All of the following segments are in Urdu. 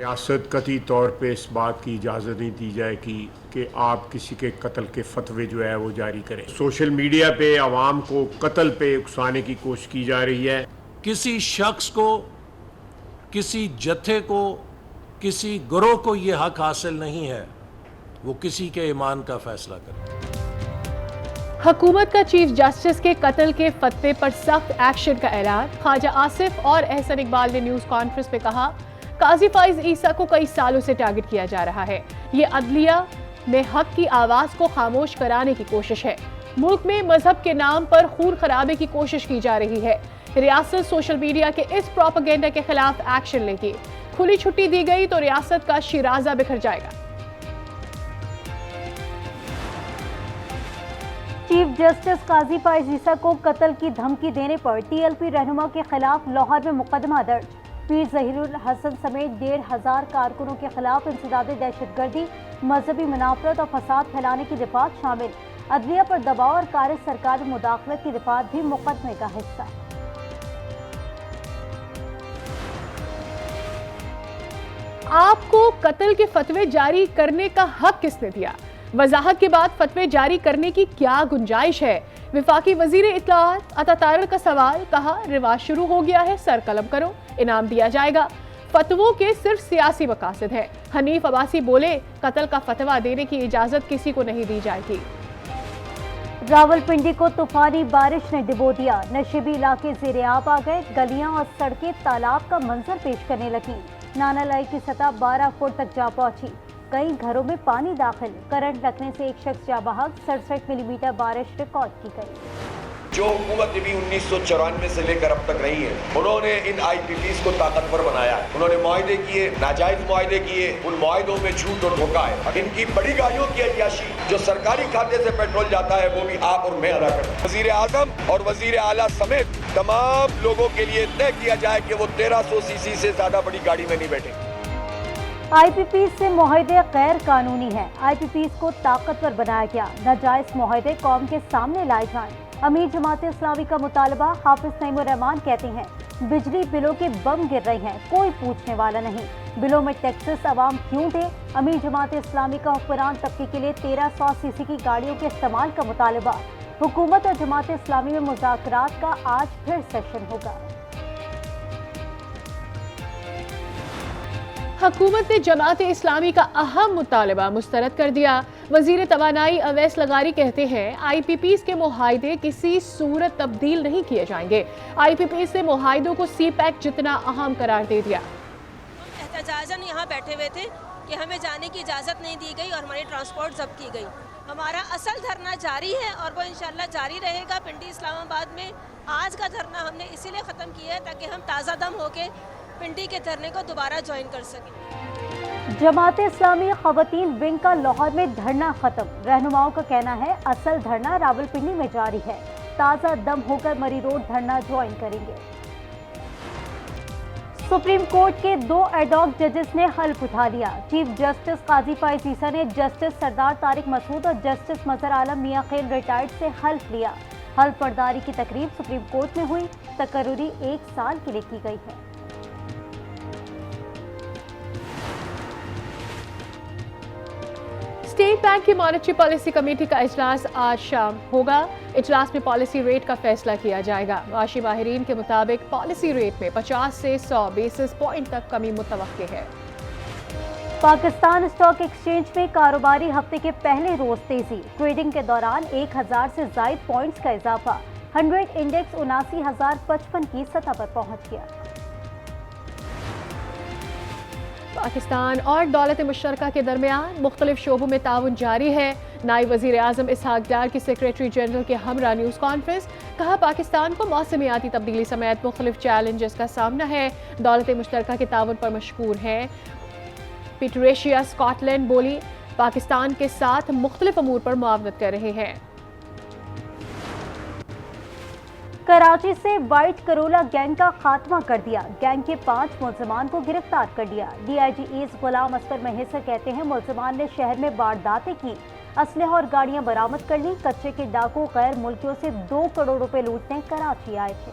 ریاست قطعی طور پہ اس بات کی اجازت نہیں دی جائے گی کہ آپ کسی کے قتل کے فتوے جو ہے وہ جاری کریں. سوشل میڈیا پہ عوام کو قتل پہ اکسانے کی کوشش کی جا رہی ہے. کسی شخص کو، کسی جتھے کو، کسی گروہ کو یہ حق حاصل نہیں ہے وہ کسی کے ایمان کا فیصلہ کرے. حکومت کا چیف جسٹس کے قتل کے فتوے پر سخت ایکشن کا اعلان. خواجہ آصف اور احسن اقبال نے نیوز کانفرنس میں کہا قاضی فائز عیسیٰ کو کئی سالوں سے ٹارگٹ کیا جا رہا ہے. یہ عدلیہ میں حق کی آواز کو خاموش کرانے کی کوشش ہے. ملک میں مذہب کے نام پر خون خرابے کی کوشش کی جا رہی ہے. ریاست سوشل میڈیا کے اس پروپیگنڈا کے خلاف ایکشن لے گی. کھلی چھٹی دی گئی تو ریاست کا شیرازہ بکھر جائے گا. چیف جسٹس قاضی فائز عیسیٰ کو قتل کی دھمکی دینے پر ٹی ایل پی رہنما کے خلاف لاہور میں مقدمہ درج. پیر ظہیر الحسن سمیت 1,500 کارکنوں کے خلاف انسداد دہشت گردی، مذہبی منافرت اور فساد پھیلانے کی دفعات شامل. عدلیہ پر دباؤ اور کارج سرکار میں مداخلت کی دفعات بھی مقدمے کا حصہ. آپ کو قتل کے فتوے جاری کرنے کا حق کس نے دیا؟ وضاحت کے بعد فتوے جاری کرنے کی کیا گنجائش ہے؟ وفاقی وزیر اطلاعات عطا طاہر کا سوال. کہا رواج شروع ہو گیا ہے، سر قلم کرو، انعام دیا جائے گا. فتووں کے صرف سیاسی مقاصد ہیں. حنیف عباسی بولے قتل کا فتویٰ دینے کی اجازت کسی کو نہیں دی جائے گی. راولپنڈی کو طوفانی بارش نے ڈبو دیا. نشیبی علاقے زیر آب آ گئے. گلیاں اور سڑکیں تالاب کا منظر پیش کرنے لگیں. نانا لائی کی سطح 12 فٹ تک جا پہنچی. کئی گھروں میں پانی داخل. کرنٹ لگنے سے ایک شخص جاں بحق. 67 ملی میٹر بارش ریکارڈ کی گئی. جو حکومت بھی 1994 سے لے کر اب تک رہی ہے، انہوں نے ان آئی پی پیز کو طاقتور بنایا ہے. انہوں نے معاہدے کیے، ناجائز معاہدے کیے. ان معاہدوں میں جھوٹ اور دھوکہ ہے. ان کی بڑی گاڑیوں کی عیاشی جو سرکاری کھاتے سے پیٹرول جاتا ہے وہ بھی آپ اور میں ادا کرتے ہیں. وزیر اعظم اور وزیر اعلیٰ سمیت تمام لوگوں کے لیے طے کیا جائے کہ وہ 1300 سی سی سے زیادہ بڑی گاڑی میں نہیں بیٹھیں. آئی پی پیز سے معاہدے غیر قانونی ہیں. آئی پی پیز کو طاقتور بنایا گیا. ناجائز معاہدے قوم کے سامنے لائے جائیں. امیر جماعت اسلامی کا مطالبہ. حافظ نعیم الرحمان کہتے ہیں بجلی بلوں کے بم گر رہے ہیں، کوئی پوچھنے والا نہیں. بلوں میں ٹیکسز عوام کیوں دے؟ امیر جماعت اسلامی کا حکمران طبقے کے لیے 1300 سی سی کی گاڑیوں کے استعمال کا مطالبہ. حکومت اور جماعت اسلامی میں مذاکرات کا آج پھر سیشن ہوگا. حکومت نے جماعت اسلامی کا اہم مطالبہ مسترد کر دیا. وزیر توانائی اویس لغاری کہتے ہیں آئی پی پیز کے معاہدے کسی صورت تبدیل نہیں کیے جائیں گے. آئی پی پیز نے معاہدوں کو سی پیک جتنا اہم قرار دے دیا. احتجاجاً یہاں بیٹھے ہوئے تھے کہ ہمیں جانے کی اجازت نہیں دی گئی اور ہماری ٹرانسپورٹ ضبط کی گئی. ہمارا اصل دھرنا جاری ہے اور وہ انشاءاللہ جاری رہے گا. پنڈی اسلام آباد میں آج کا دھرنا ہم نے اسی لیے ختم کیا ہے تاکہ ہم تازہ دم ہو کے پنڈی کے دھرنے کو دوبارہ جوائن کر سکیں. جماعت اسلامی خواتین ونگ کا لاہور میں دھرنا ختم. رہنماؤں کا کہنا ہے اصل دھرنا راولپنڈی میں جاری ہے. تازہ دم ہو کر مری روڈ دھرنا جوائن کریں گے. سپریم کورٹ کے 2 ایڈ ہاک ججز نے حلف اٹھا لیا. چیف جسٹس قاضی فائز عیسیٰ نے جسٹس سردار طارق مسعود اور جسٹس مظہر عالم میاں خیل ریٹائرڈ سے حلف لیا. حلف برداری کی تقریب سپریم کورٹ میں ہوئی. تقرری 1 سال کے لیے کی گئی ہے. اسٹیٹ بینک کی مانیٹری پالیسی کمیٹی کا اجلاس آج شام ہوگا. اجلاس میں پالیسی ریٹ کا فیصلہ کیا جائے گا. معاشی ماہرین کے مطابق پالیسی ریٹ میں 50 سے 100 بیسس پوائنٹ تک کمی متوقع ہے. پاکستان اسٹاک ایکسچینج میں کاروباری ہفتے کے پہلے روز تیزی. ٹریڈنگ کے دوران 1000 سے زائد پوائنٹس کا اضافہ. 100 انڈیکس 79,055 کی سطح پر پہنچ گیا. پاکستان اور دولت مشترکہ کے درمیان مختلف شعبوں میں تعاون جاری ہے. نائب وزیر اعظم اسحاق ڈار کی سیکریٹری جنرل کے ہمراہ نیوز کانفرنس. کہا پاکستان کو موسمیاتی تبدیلی سمیت مختلف چیلنجز کا سامنا ہے. دولت مشترکہ کے تعاون پر مشکور ہیں. پیٹریشیا اسکاٹ لینڈ بولی پاکستان کے ساتھ مختلف امور پر معاونت کر رہے ہیں. کراچی سے وائٹ کرولا گینگ کا خاتمہ کر دیا. گینگ کے 5 ملزمان کو گرفتار کر لیا. D I G S Ghulam Asghar Mahesar کہتے ہیں ملزمان نے شہر میں وارداتیں کی، اسلحہ اور گاڑیاں برآمد کر لی. کچے کے ڈاکو غیر ملکیوں سے 2 کروڑ روپے لوٹنے کراچی آئے تھے.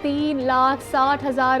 3,60,000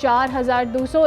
4,200